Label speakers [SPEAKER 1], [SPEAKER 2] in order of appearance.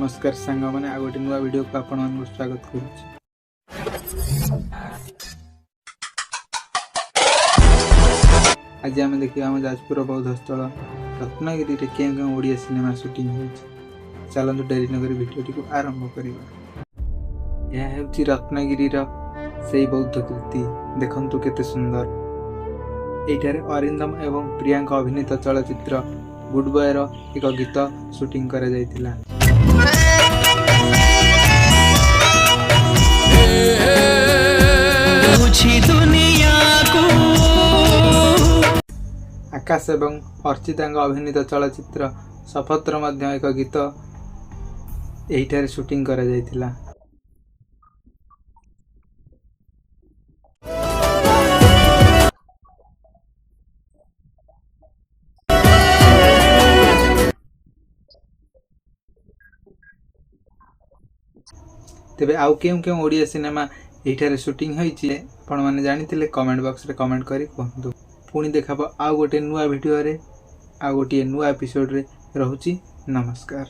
[SPEAKER 1] नमस्कार सांग मैंने आ गोटे नुआ वीडियो को आपण मानक स्वागत करुच्ची। आज आम देखिए आम जाजपुर बौद्धस्थल रत्नगिरी के क्या ओडिया सिनेमा शूटिंग होती। चलतु डेरी नगर भिडियोटी को आरंभ करवा। यह हूँ रत्नगिरी से बौद्ध कृति देखु केते सुंदर। एठारे अरिंदम एवं प्रियांका अभिनीत चलचित्र गुड बॉय रो एक गीत शूटिंग करा जायतिला। आकाश एवं अर्चिता अभिनीत चलचित्र सपत्र मध्य एक गीत एठारे शूटिंग करा जायतिला। तेबे आउ क्यों क्यों ओडिया सिनेमा एठारे शूटिंग होईची आपण माने जानिथिले कमेंट बॉक्स रे कमेंट करी कहंतु। पुणी देखाबो आउ गोटे नुआ वीडियो रे आउ गोटे नुआ एपिसोड रे। रहूची नमस्कार।